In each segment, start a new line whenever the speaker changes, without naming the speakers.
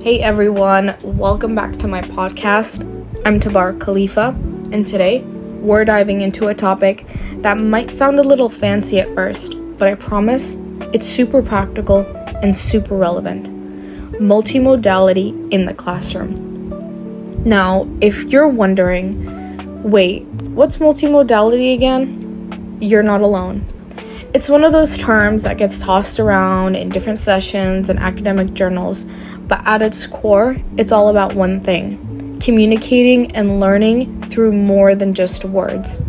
Hey everyone, welcome back to my podcast. I'm Tabarak Khaleefa, and today we're diving into a topic that might sound a little fancy at first, but I promise it's super practical and super relevant. Multimodality in the classroom. Now, if you're wondering, wait, what's multimodality again? You're not alone. It's one of those terms that gets tossed around in different sessions and academic journals, but at its core, it's all about one thing: communicating and learning through more than just words.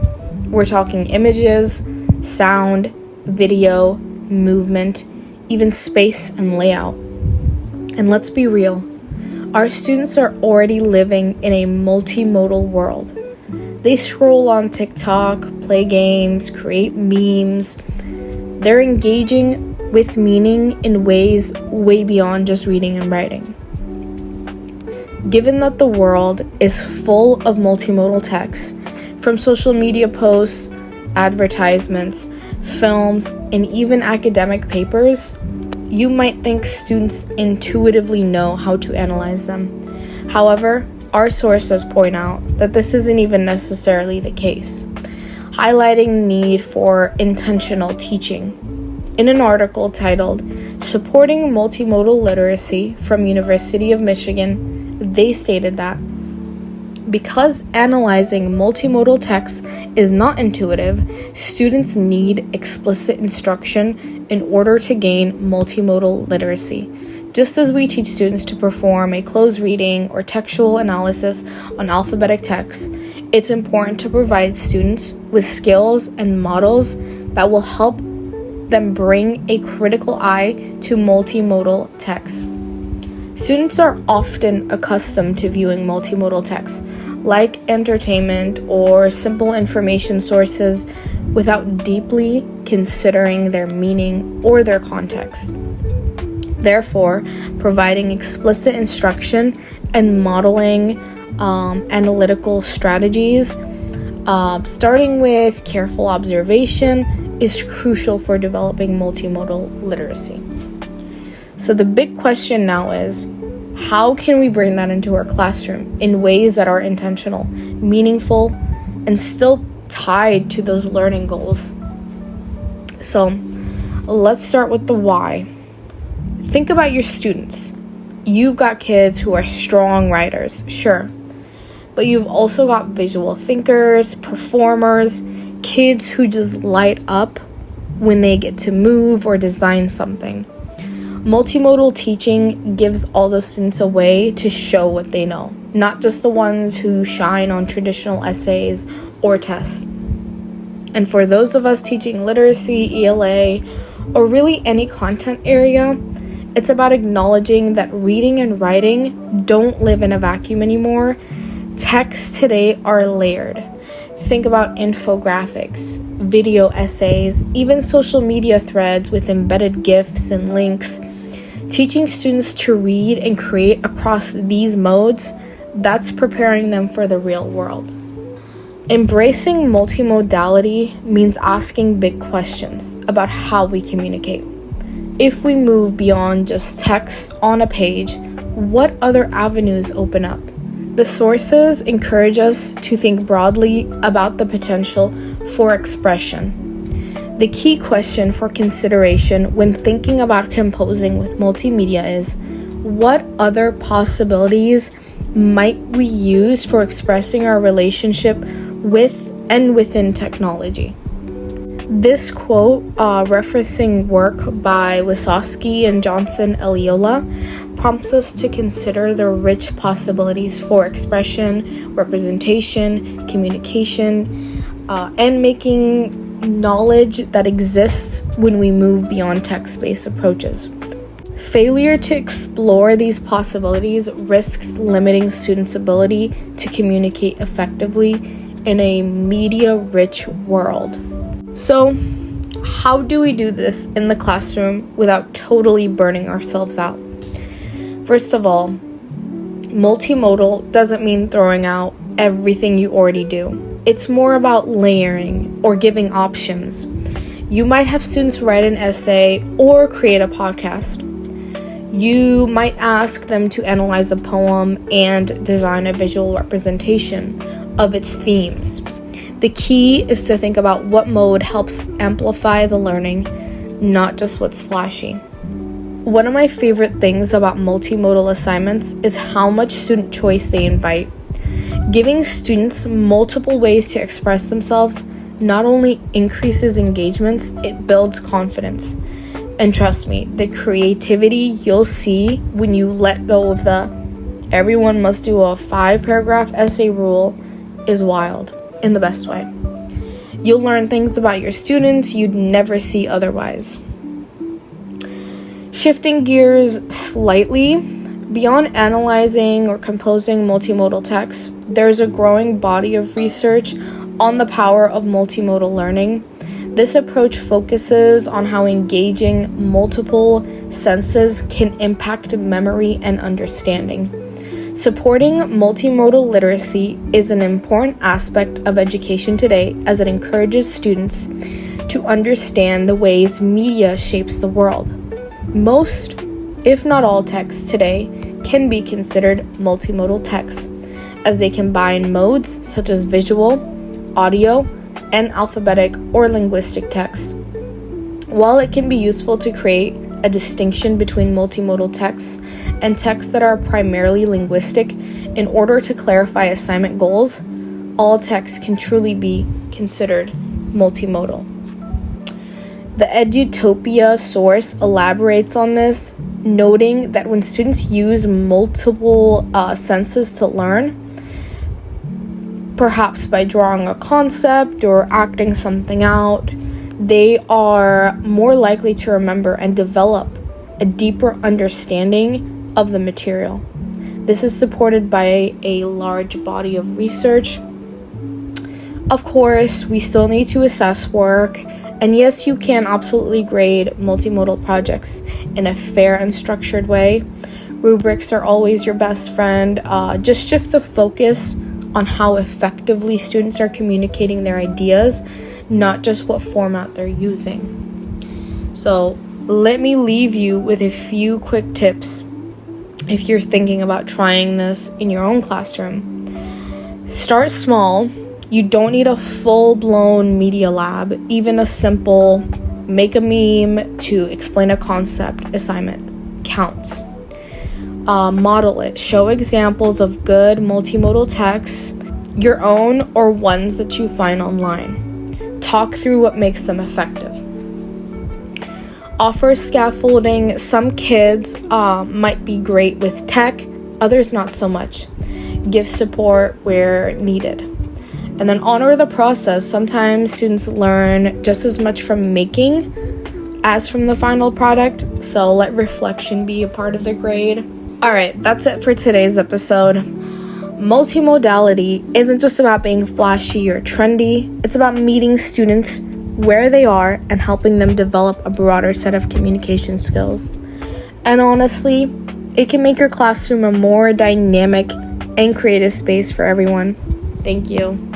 We're talking images, sound, video, movement, even space and layout. And let's be real, our students are already living in a multimodal world. They scroll on TikTok, play games, create memes. They're engaging with meaning in ways way beyond just reading and writing. Given that the world is full of multimodal text, from social media posts, advertisements, films, and even academic papers, you might think students intuitively know how to analyze them. However, our sources point out that this isn't even necessarily the case, highlighting the need for intentional teaching. In an article titled "Supporting Multimodal Literacy" from University of Michigan, they stated that because analyzing multimodal text is not intuitive, students need explicit instruction in order to gain multimodal literacy. Just as we teach students to perform a closed reading or textual analysis on alphabetic text, it's important to provide students with skills and models that will help them bring a critical eye to multimodal text. Students are often accustomed to viewing multimodal text, like entertainment or simple information sources, without deeply considering their meaning or their context. Therefore, providing explicit instruction and modeling analytical strategies, starting with careful observation, is crucial for developing multimodal literacy. So the big question now is, how can we bring that into our classroom in ways that are intentional, meaningful, and still tied to those learning goals? So let's start with the why. Think about your students. You've got kids who are strong writers, sure, but you've also got visual thinkers, performers, kids who just light up when they get to move or design something. Multimodal teaching gives all those students a way to show what they know, not just the ones who shine on traditional essays or tests. And for those of us teaching literacy, ELA, or really any content area, it's about acknowledging that reading and writing don't live in a vacuum anymore. Texts today are layered. Think about infographics, video essays, even social media threads with embedded GIFs and links. Teaching students to read and create across these modes, that's preparing them for the real world. Embracing multimodality means asking big questions about how we communicate. If we move beyond just text on a page, what other avenues open up? The sources encourage us to think broadly about the potential for expression. The key question for consideration when thinking about composing with multimedia is, what other possibilities might we use for expressing our relationship with and within technology? This quote, referencing work by Wysocki and Johnson-Eliola, prompts us to consider the rich possibilities for expression, representation, communication, and making knowledge that exists when we move beyond text-based approaches. Failure to explore these possibilities risks limiting students' ability to communicate effectively in a media-rich world. So, how do we do this in the classroom without totally burning ourselves out? First of all, multimodal doesn't mean throwing out everything you already do. It's more about layering or giving options. You might have students write an essay or create a podcast, You might ask them to analyze a poem and design a visual representation of its themes. The key is to think about what mode helps amplify the learning, not just what's flashy. One of my favorite things about multimodal assignments is how much student choice they invite. Giving students multiple ways to express themselves not only increases engagements, it builds confidence. And trust me, the creativity you'll see when you let go of the everyone must do a 5-paragraph essay rule is wild, in the best way. You'll learn things about your students you'd never see otherwise. Shifting gears slightly, beyond analyzing or composing multimodal text, there's a growing body of research on the power of multimodal learning. This approach focuses on how engaging multiple senses can impact memory and understanding. Supporting multimodal literacy is an important aspect of education today, as it encourages students to understand the ways media shapes the world. Most, if not all, texts today can be considered multimodal texts, as they combine modes such as visual, audio, and alphabetic or linguistic text. While it can be useful to create a distinction between multimodal texts and texts that are primarily linguistic in order to clarify assignment goals, all texts can truly be considered multimodal. The Edutopia source elaborates on this, noting that when students use multiple senses to learn, perhaps by drawing a concept or acting something out, they are more likely to remember and develop a deeper understanding of the material. This is supported by a large body of research. Of course, we still need to assess work, and yes, you can absolutely grade multimodal projects in a fair and structured way. Rubrics are always your best friend. Just shift the focus on how effectively students are communicating their ideas, not just what format they're using. So let me leave you with a few quick tips if you're thinking about trying this in your own classroom. Start small. You don't need a full-blown media lab. Even a simple make a meme to explain a concept assignment counts. Model it. Show examples of good multimodal texts, your own or ones that you find online. Talk through what makes them effective. Offer scaffolding. Some kids might be great with tech, others not so much. Give support where needed. And then honor the process. Sometimes students learn just as much from making as from the final product, so let reflection be a part of the grade. Alright, that's it for today's episode. Multimodality isn't just about being flashy or trendy. It's about meeting students where they are and helping them develop a broader set of communication skills. And honestly, it can make your classroom a more dynamic and creative space for everyone. Thank you.